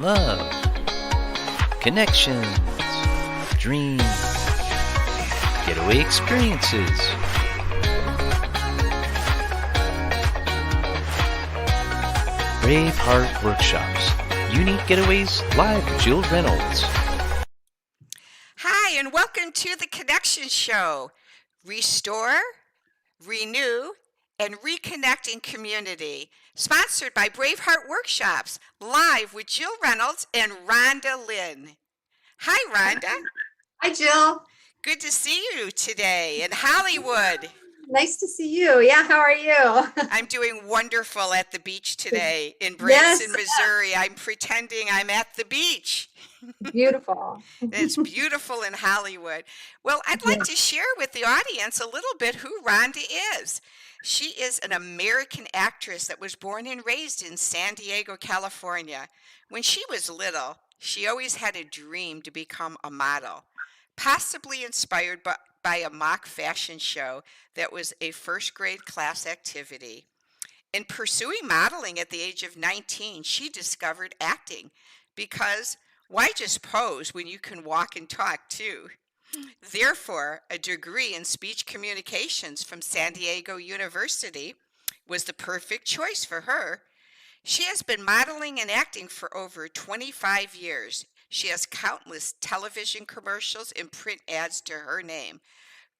love, connections, dreams, getaway experiences. Braveheart Workshops. Unique Getaways live with Jill Reynolds. Hi, and welcome to the Connection Show. Restore, renew, and reconnect in community. Sponsored by Braveheart Workshops, live with Jill Reynolds and Rhonda Lynn. Hi, Rhonda. Hi, Jill. Good to see you today in Hollywood. Nice to see you. Yeah, how are you? I'm doing wonderful at the beach today in Branson, Missouri. I'm pretending I'm at the beach. Beautiful. It's beautiful in Hollywood. Well, I'd like to share with the audience a little bit who Rhonda is. She is an American actress that was born and raised in San Diego, California. When she was little, she always had a dream to become a model, possibly inspired by a mock fashion show that was a first grade class activity. In pursuing modeling at the age of 19, she discovered acting because why just pose when you can walk and talk too? Therefore, a degree in speech communications from San Diego University was the perfect choice for her. She has been modeling and acting for over 25 years. She has countless television commercials and print ads to her name.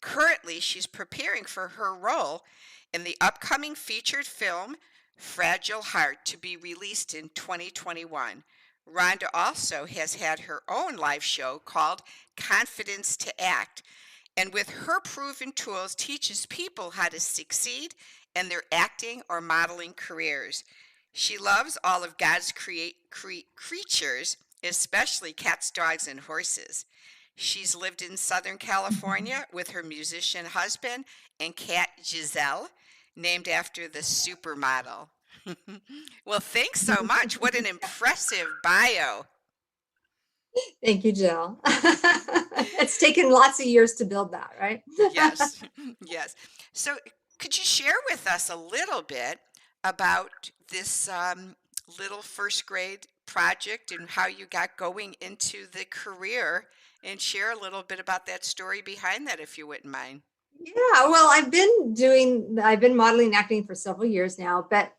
Currently, she's preparing for her role in the upcoming featured film, Fragile Heart, to be released in 2021. Rhonda also has had her own live show called Confidence to Act, and with her proven tools teaches people how to succeed in their acting or modeling careers. She loves all of God's creatures, especially cats, dogs, and horses. She's lived in Southern California with her musician husband and cat Giselle, named after the supermodel. Well, thanks so much. What an impressive bio. Thank you, Jill. It's taken lots of years to build that, right? Yes, yes. So could you share with us a little bit about this little first grade project and how you got going into the career, and share a little bit about that story behind that, if you wouldn't mind? Yeah, well, I've been modeling and acting for several years now, but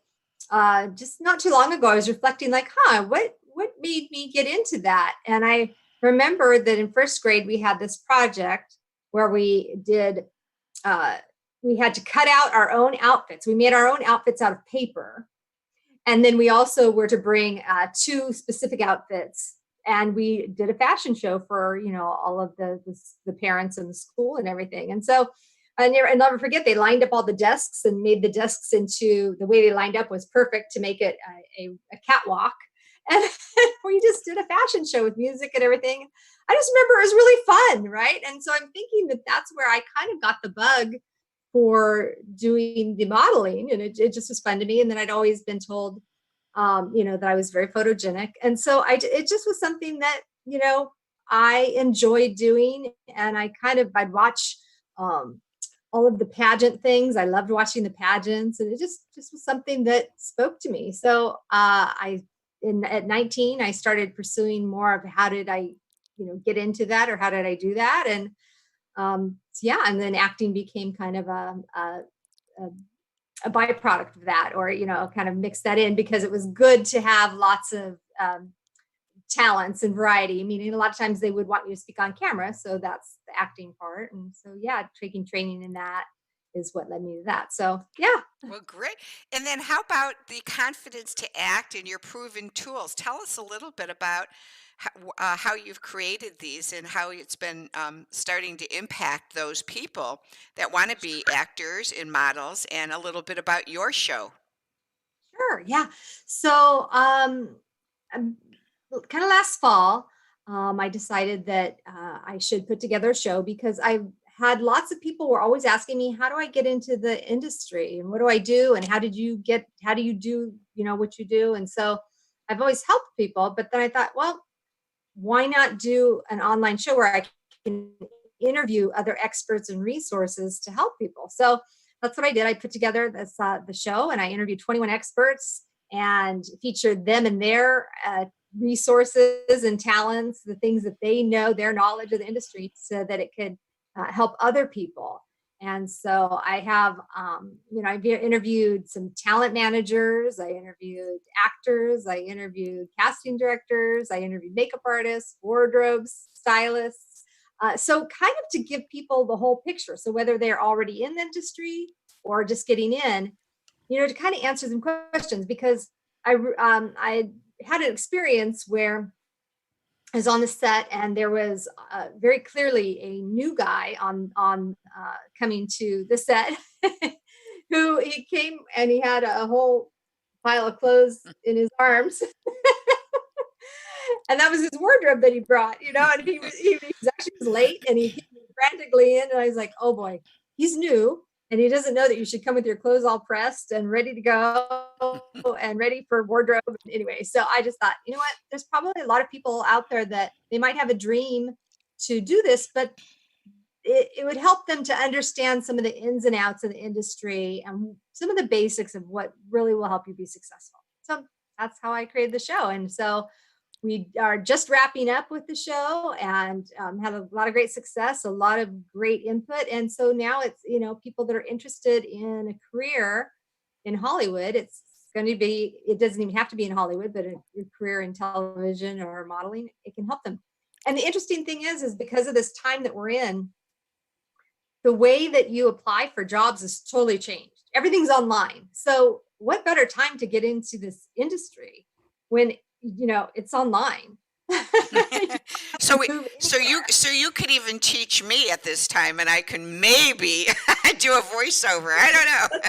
just not too long ago, I was reflecting like, what made me get into that? And I remember that in first grade, we had this project where we had to cut out our own outfits. We made our own outfits out of paper. And then we also were to bring two specific outfits. And we did a fashion show for, all of the parents in the school and everything. And so I'll never forget, they lined up all the desks and made the desks into, the way they lined up was perfect to make it a catwalk. And we just did a fashion show with music and everything. I just remember it was really fun, right? And so I'm thinking that that's where I kind of got the bug for doing the modeling, and it just was fun to me. And then I'd always been told, that I was very photogenic. And so it just was something that, I enjoyed doing. And I'd watch all of the pageant things. I loved watching the pageants, and it just was something that spoke to me. So at 19, I started pursuing more of how did I, get into that, or how did I do that? And and then acting became kind of a byproduct of that, or kind of mix that in, because it was good to have lots of talents and variety. Meaning, a lot of times they would want you to speak on camera, so that's the acting part. And so, taking training in that is what led me to that. So, yeah. Well, great. And then how about the confidence to act and your proven tools? Tell us a little bit about how you've created these and how it's been starting to impact those people that want to be actors and models, and a little bit about your show. Sure. Yeah. So, kind of last fall, I decided that I should put together a show, because I had lots of people were always asking me, how do I get into the industry, and what do I do, and how do you do, what you do? And so I've always helped people, but then I thought, well, why not do an online show where I can interview other experts and resources to help people? So that's what I did. I put together the show, and I interviewed 21 experts and featured them and their resources and talents, the things that they know, their knowledge of the industry, so that it could help other people. And so I have, I've interviewed some talent managers, I interviewed actors, I interviewed casting directors, I interviewed makeup artists, wardrobes, stylists. So kind of to give people the whole picture. So whether they're already in the industry or just getting in, to kind of answer some questions, because I had an experience where I was on the set, and there was very clearly a new guy on coming to the set, who he came and he had a whole pile of clothes in his arms, and that was his wardrobe that he brought, and he was actually late, and he came frantically in, and I was like, oh boy, he's new. And he doesn't know that you should come with your clothes all pressed and ready to go and ready for wardrobe. Anyway, so I just thought, you know what? There's probably a lot of people out there that they might have a dream to do this, but it would help them to understand some of the ins and outs of the industry and some of the basics of what really will help you be successful. So that's how I created the show. And so we are just wrapping up with the show, and have a lot of great success, a lot of great input. And so now it's, people that are interested in a career in Hollywood. It's going to be, it doesn't even have to be in Hollywood, but a career in television or modeling, it can help them. And the interesting thing is because of this time that we're in, the way that you apply for jobs has totally changed. Everything's online. So what better time to get into this industry when it's online. So you could even teach me at this time, and I can maybe do a voiceover. I don't know.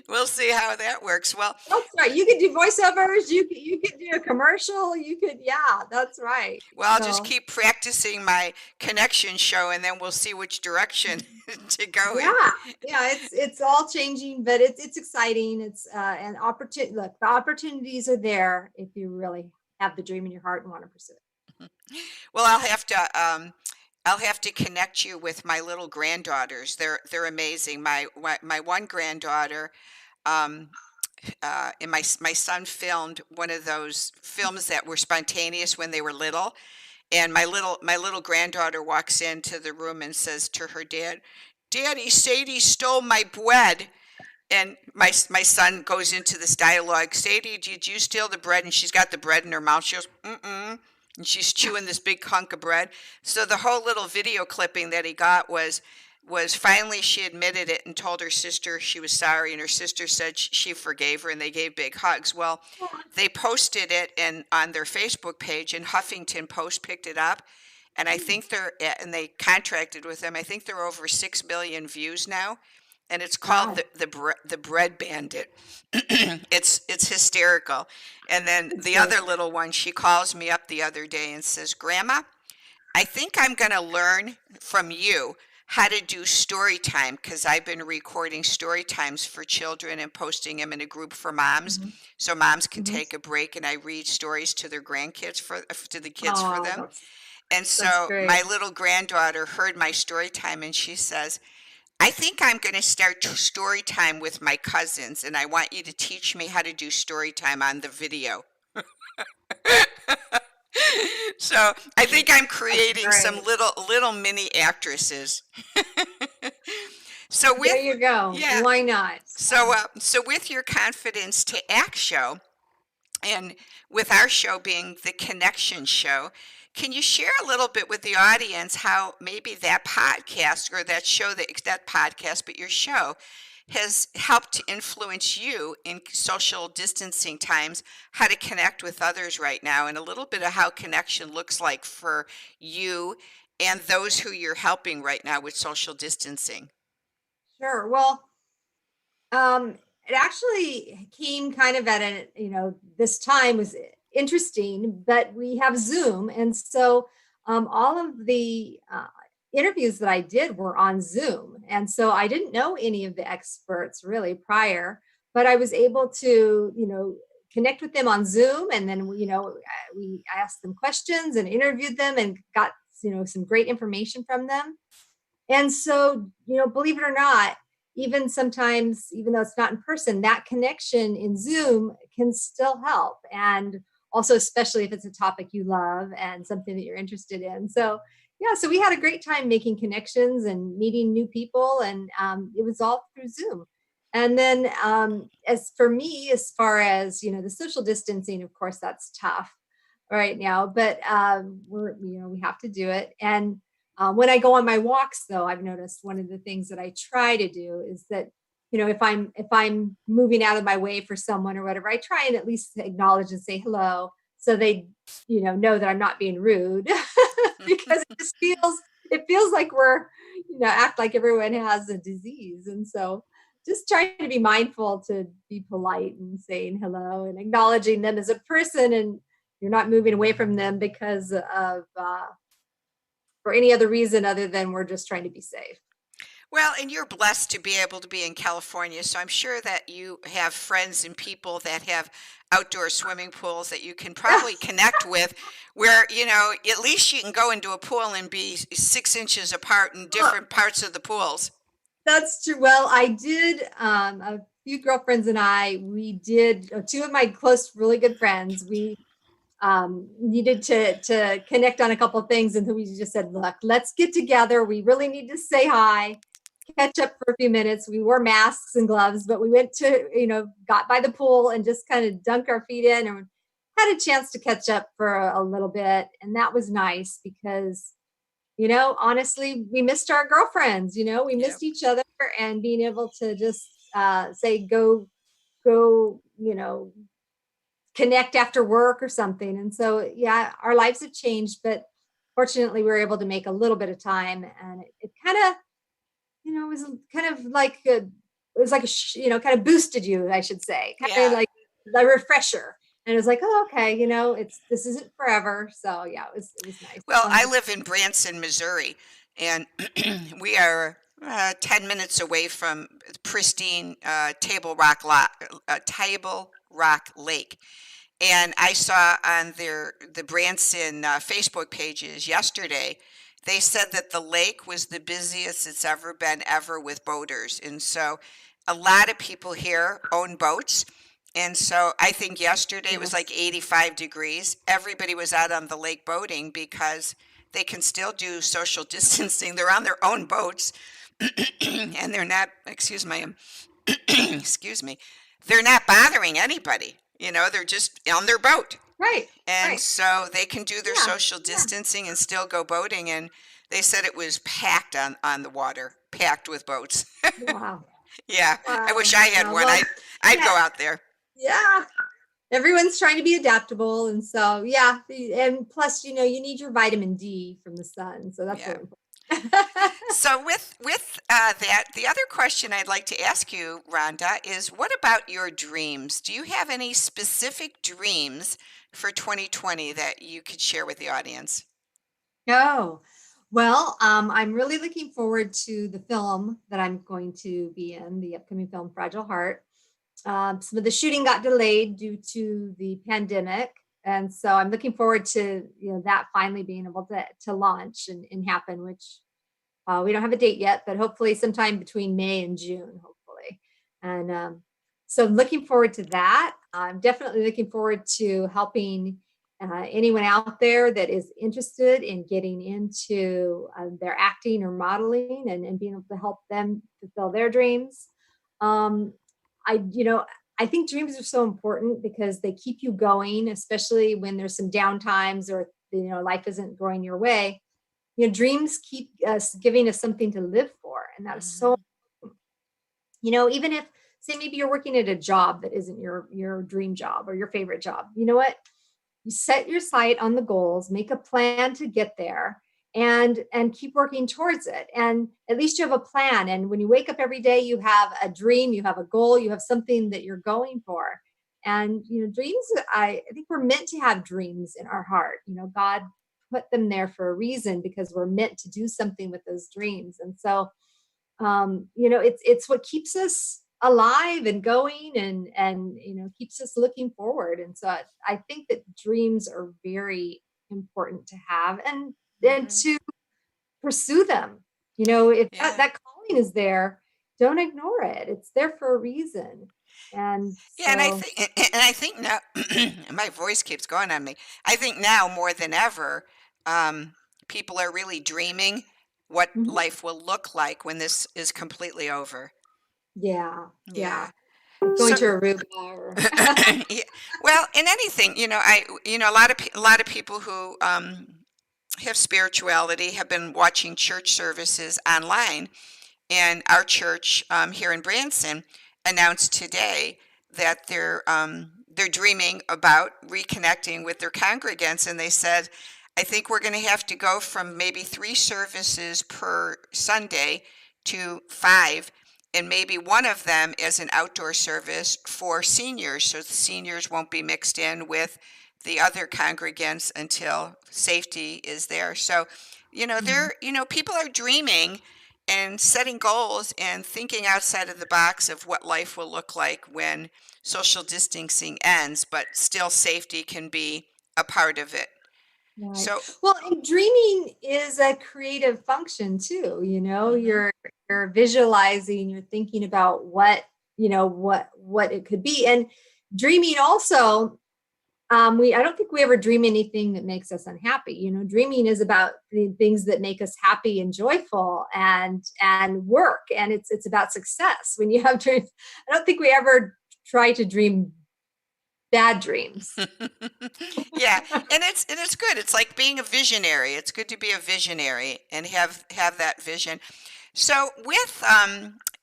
We'll see how that works. Well, that's right. You could do voiceovers. You could do a commercial. Yeah, that's right. Well, I'll just keep practicing my connection show, and then we'll see which direction to go in. Yeah, it's all changing, but it's exciting. It's an opportunity. Look, the opportunities are there if you really have the dream in your heart and want to pursue it. Well, I'll have to connect you with my little granddaughters. They're amazing. My one granddaughter, and my son filmed one of those films that were spontaneous when they were little. And my little granddaughter walks into the room and says to her dad, "Daddy, Sadie stole my bread." And my son goes into this dialogue, "Sadie, did you steal the bread?" And she's got the bread in her mouth. She goes, "Mm-mm." And she's chewing this big hunk of bread. So the whole little video clipping that he got was finally she admitted it and told her sister she was sorry, and her sister said she forgave her, and they gave big hugs. Well, they posted it on their Facebook page, and Huffington Post picked it up, and I think they contracted with them. I think they're over 6 million views now, and it's called the Bread Bandit. It's hysterical. And then the other little one, she calls me up the other day and says, "Grandma, I think I'm going to learn from you how to do story time, because I've been recording story times for children and posting them in a group for moms, so moms can take a break, and I read stories to their grandkids to the kids for them." And so my little granddaughter heard my story time, and she says, "I think I'm going to start story time with my cousins, and I want you to teach me how to do story time on the video." So I think I'm creating some little mini actresses. So there you go. Yeah. Why not? So with your Confidence to Act show, and with our show being the Connection Show, can you share a little bit with the audience how maybe that podcast or that show, that podcast, but your show has helped to influence you in social distancing times, how to connect with others right now, and a little bit of how connection looks like for you and those who you're helping right now with social distancing? Sure. Well, it actually came kind of at this time was interesting, but we have Zoom. And so all of the interviews that I did were on Zoom. And so I didn't know any of the experts really prior, but I was able to, connect with them on Zoom. And then, we asked them questions and interviewed them and got, some great information from them. And so, believe it or not, even sometimes, even though it's not in person, that connection in Zoom can still help. And also especially if it's a topic you love and something that you're interested in. So yeah, so we had a great time making connections and meeting new people, and it was all through Zoom. And then as for me, as far as the social distancing, of course that's tough right now, but we have to do it. And when I go on my walks, though, I've noticed one of the things that I try to do is that if I'm moving out of my way for someone or whatever, I try and at least acknowledge and say hello, so they know that I'm not being rude. Because it feels like we're act like everyone has a disease. And so just trying to be mindful to be polite and saying hello and acknowledging them as a person, and you're not moving away from them because of for any other reason other than we're just trying to be safe. Well, and you're blessed to be able to be in California, so I'm sure that you have friends and people that have outdoor swimming pools that you can probably connect with, where, at least you can go into a pool and be 6 inches apart in different parts of the pools. That's true. Well, I did, a few girlfriends and we did, two of my close, really good friends. We needed to connect on a couple of things. And then we just said, look, let's get together. We really need to say hi, catch up for a few minutes. We wore masks and gloves, but we went got by the pool and just kind of dunked our feet in and had a chance to catch up for a little bit. And that was nice because honestly, we missed our girlfriends, we Yep. missed each other, and being able to just say, go, connect after work or something. And so, yeah, our lives have changed, but fortunately, we were able to make a little bit of time. And it kind of, was kind of like, it was like, kind of boosted you, I should say, kind of Yeah. like a refresher. And it was like, oh, okay, this isn't forever. So yeah, it was nice. Well, Fun I to live in Branson, Missouri, and we are 10 minutes away from pristine Table Rock Lake. And I saw on the Branson Facebook pages yesterday, they said that the lake was the busiest it's ever been ever with boaters. And so a lot of people here own boats. And so I think yesterday it was like Yes. 85 degrees. Everybody was out on the lake boating because they can still do social distancing. They're on their own boats and they're not, excuse me, they're not bothering anybody. They're just on their boat. Right. And Right. so they can do their Yeah. social Yeah. distancing and still go boating. And they said it was packed on the water, packed with boats. Wow. Yeah, I wish Wow. I had Wow. one. Well, I'd yeah. go out there. Yeah. Everyone's trying to be adaptable. And so, yeah. And plus, you need your vitamin D from the sun. So that's Yeah. really important. So with that, the other question I'd like to ask you, Rhonda, is what about your dreams? Do you have any specific dreams for 2020 that you could share with the audience? Oh, well, I'm really looking forward to the film that I'm going to be in, the upcoming film Fragile Heart. Some of the shooting got delayed due to the pandemic. And so I'm looking forward to that finally being able to launch and happen, which we don't have a date yet, but hopefully sometime between May and June, hopefully. And so I'm looking forward to that. I'm definitely looking forward to helping anyone out there that is interested in getting into their acting or modeling, and being able to help them fulfill their dreams. Um, I think dreams are so important because they keep you going, especially when there's some downtimes or life isn't going your way. Dreams keep us giving us something to live for, and that is so, Mhm. even if, say, maybe you're working at a job that isn't your dream job or your favorite job. You know what? You set your sight on the goals, make a plan to get there, and keep working towards it. And at least you have a plan. And when you wake up every day, you have a dream, you have a goal, you have something that you're going for. And dreams, I think we're meant to have dreams in our heart. God put them there for a reason, because we're meant to do something with those dreams. And so it's what keeps us alive and going, and keeps us looking forward. And so I think that dreams are very important to have, and Mhm. to pursue them. If that, Yeah. that calling is there, don't ignore it. It's there for a reason. And Yeah, and I so, think now my voice keeps going on me. I think now more than ever, um, people are really dreaming what mhm. life will look like when this is completely over. Yeah, yeah. Yeah. Going So, to Aruba or yeah, well, in anything, a lot of people who have spirituality have been watching church services online. And our church here in Branson announced today that they're dreaming about reconnecting with their congregants, and they said, "I think we're going to have to go from maybe 3 services per Sunday to 5, and maybe one of them as an outdoor service for seniors, so the seniors won't be mixed in with the other congregants until safety is there." So, Mhm. people are dreaming and setting goals and thinking outside of the box of what life will look like when social distancing ends, but still safety can be a part of it. Right. So, Well, and dreaming is a creative function too, mhm. you're visualizing, you're thinking about what it could be. And dreaming also, I don't think we ever dream anything that makes us unhappy. Dreaming is about the things that make us happy and joyful and work. And it's about success. When you have dreams, I don't think we ever try to dream bad dreams. Yeah, and it's good. It's like being a visionary. It's good to be a visionary and have that vision. So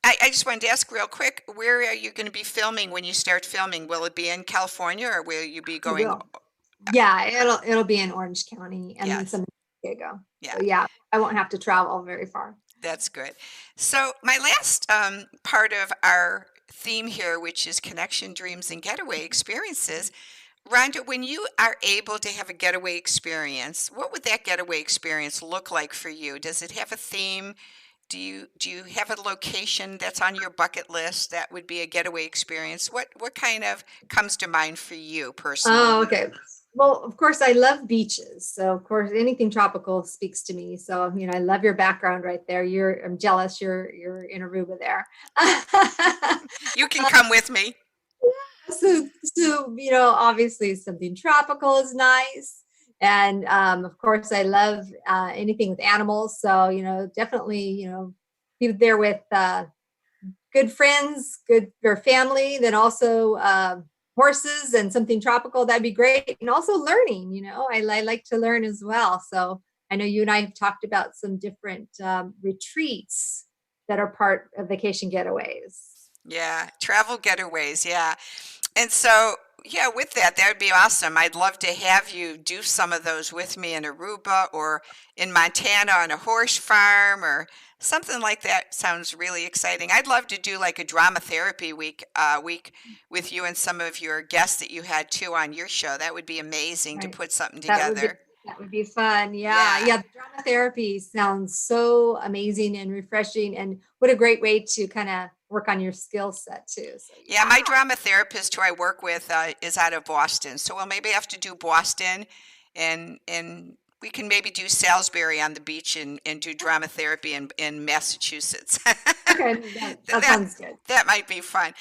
I just wanted to ask real quick, where are you going to be filming when you start filming? Will it be in California or will you be It going? will. Yeah, it'll be in Orange County and then Yes, some in San Diego. yeah. So yeah, I won't have to travel very far. That's good. So, my last part of our theme here, which is connection, dreams, and getaway experiences, Rhonda, when you are able to have a getaway experience, what would that getaway experience look like for you? Does it have a theme? Do you have a location that's on your bucket list that would be a getaway experience? What kind of comes to mind for you personally? Oh, okay. Well, of course, I love beaches. So, of course, anything tropical speaks to me. So, I love your background right there. I'm jealous. You're in Aruba there. You can come with me. So, obviously, something tropical is nice. And of course, I love anything with animals. So, definitely, be there with good friends, good for family, then also horses and something tropical. That'd be great. And also learning, I like to learn as well. So I know you and I have talked about some different retreats that are part of vacation getaways. Yeah, travel getaways. Yeah. And so, yeah, with that, that would be awesome. I'd love to have you do some of those with me in Aruba or in Montana on a horse farm or something like that. Sounds really exciting. I'd love to do like a drama therapy week with you and some of your guests that you had too on your show. That would be amazing to Right. put something That would be together. that would be fun. Yeah. Yeah. Yeah. The drama therapy sounds so amazing and refreshing. And what a great way to kind of work on your skill set too. So Yeah, yeah. my drama therapist who I work with is out of Boston. So we'll maybe have to do Boston and we can maybe do Salisbury on the beach and do drama therapy in Massachusetts. Okay. That That sounds good. that might be fun.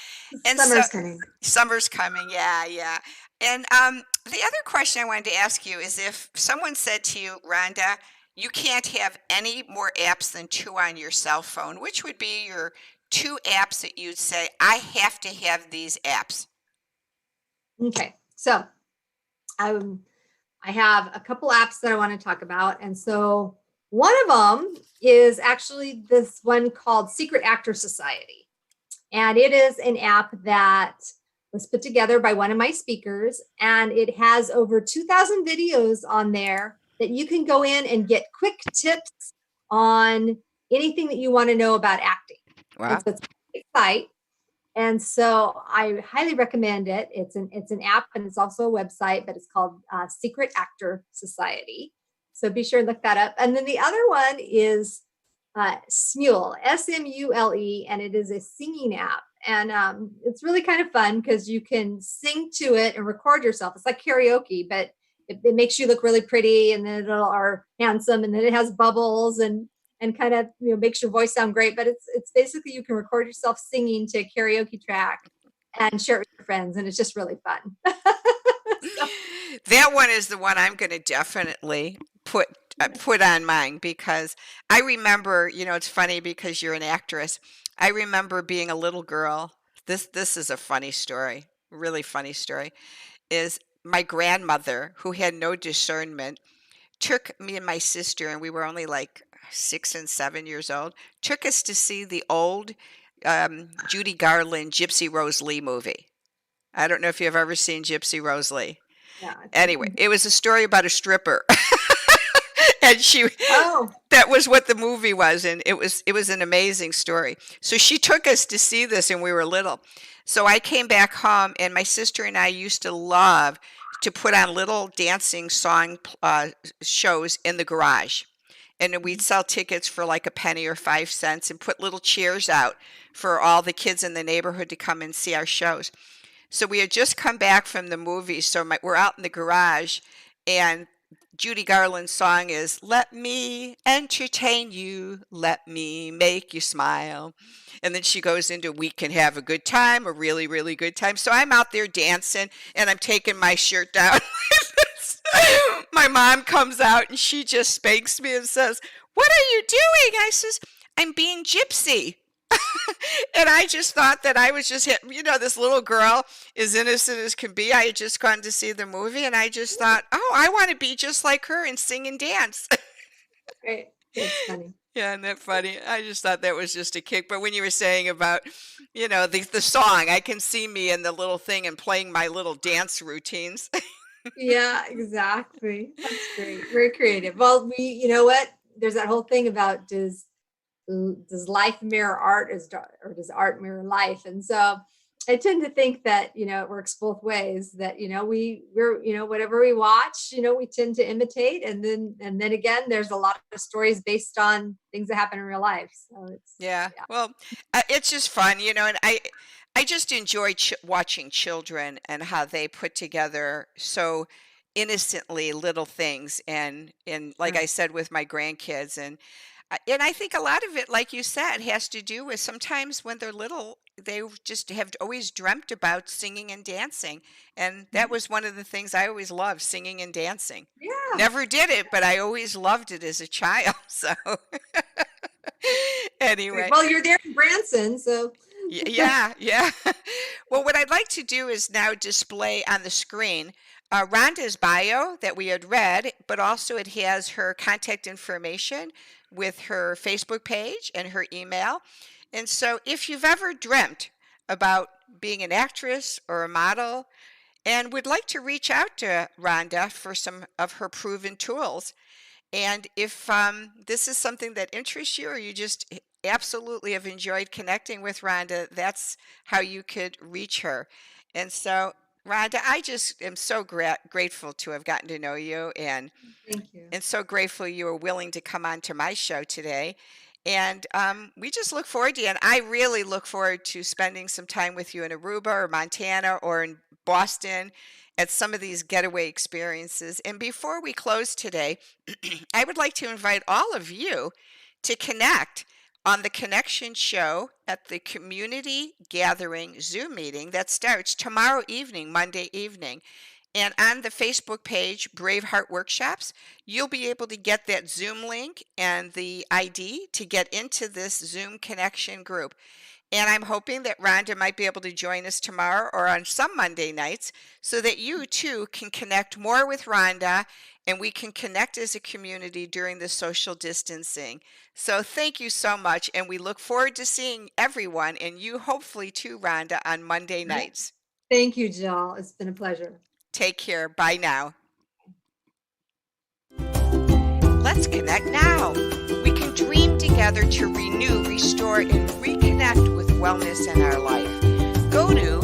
And so Summer's coming. summer's coming. Yeah, yeah. And the other question I wanted to ask you is if someone said to you, Rhonda, you can't have any more apps than 2 on your cell phone, which would be your 2 apps that you'd say, I have to have these apps? Okay. So um, I have a couple apps that I want to talk about. And so one of them is actually this one called Secret Actor Society. And it is an app that was put together by one of my speakers. And it has over 2,000 videos on there that you can go in and get quick tips on anything that you want to know about acting. And Wow. so it's a great site. And so I highly recommend it. It's an app and it's also a website, but it's called Secret Actor Society. So be sure and look that up. And then the other one is Smule, Smule, and it is a singing app. And it's really kind of fun because you can sing to it and record yourself. It's like karaoke, but it makes you look really pretty, and then or handsome, and then it has bubbles and kind of makes your voice sound great. But it's basically you can record yourself singing to a karaoke track, and share it with your friends, and it's just really fun. So, That one is the one I'm going to definitely put on mine, because I remember, it's funny because you're an actress. I remember being a little girl. This is a funny story, really funny story. Is my grandmother, who had no discernment, took me and my sister, and we were only like 6 and 7 years old, took us to see the old Judy Garland Gypsy Rose Lee movie. I don't know if you've ever seen Gypsy Rose Lee. yeah. Anyway, it was a story about a stripper. And Oh, that was what the movie was, and it was an amazing story. So she took us to see this, and we were little. So I came back home, and my sister and I used to love to put on little dancing song shows in the garage. And we'd sell tickets for like a penny or 5 cents and put little chairs out for all the kids in the neighborhood to come and see our shows. So we had just come back from the movie, so we're out in the garage, and Judy Garland's song is "Let Me Entertain You, Let Me Make You Smile." And then she goes into "We Can Have a Good Time, a really, really good time." So I'm out there dancing, and I'm taking my shirt down. My mom comes out, and she just spanks me and says, "What are you doing?" I says, "I'm being gypsy." And I just thought that I was just, this little girl, as innocent as can be. I had just gone to see the movie, and I just thought, oh, I want to be just like her and sing and dance. great. It's funny. Yeah, isn't that funny? I just thought that was just a kick. But when you were saying about, the song, I can see me in the little thing and playing my little dance routines. Yeah, exactly. That's great. Very creative. Well, you know what? There's that whole thing about does life mirror art, or does art mirror life? And so I tend to think that, it works both ways, that, we're, whatever we watch, we tend to imitate. And then again, there's a lot of stories based on things that happen in real life. So Yeah. Well, it's just fun, and I just enjoy watching children and how they put together so innocently little things, and like yeah. I said, with my grandkids, and I think a lot of it, like you said, has to do with sometimes when they're little, they just have always dreamt about singing and dancing. And that was one of the things I always loved, singing and dancing. Yeah. Never did it, but I always loved it as a child. So anyway. Well, you're there in Branson, so Yeah. Well, what I'd like to do is now display on the screen Rhonda's bio that we had read, but also it has her contact information with her Facebook page and her email. And so if you've ever dreamt about being an actress or a model and would like to reach out to Rhonda for some of her proven tools, and if this is something that interests you, or you just absolutely have enjoyed connecting with Rhonda, that's how you could reach her. And so, Rhonda, I just am so grateful to have gotten to know you, and thank you. so grateful you were willing to come on to my show today. And we just look forward to you. And I really look forward to spending some time with you in Aruba or Montana or in Boston at some of these getaway experiences. And before we close today, I would like to invite all of you to connect on the Connection Show at the Community Gathering Zoom meeting that starts tomorrow evening, Monday evening. And on the Facebook page, Braveheart Workshops, you'll be able to get that Zoom link and the ID to get into this Zoom connection group. And I'm hoping that Rhonda might be able to join us tomorrow or on some Monday nights so that you too can connect more with Rhonda and we can connect as a community during the social distancing. So thank you so much. And we look forward to seeing everyone, and you hopefully too, Rhonda, on Monday nights. Thank you, Jill. It's been a pleasure. Take care. Bye now. Let's connect now. We can dream together to renew, restore, and reconnect with wellness in our life. Go to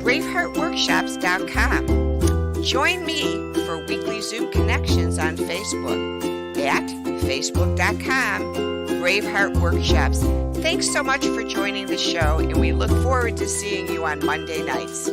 braveheartworkshops.com. Join me for weekly Zoom connections on Facebook at facebook.com Braveheart Workshops. Thanks so much for joining the show, and we look forward to seeing you on Monday nights.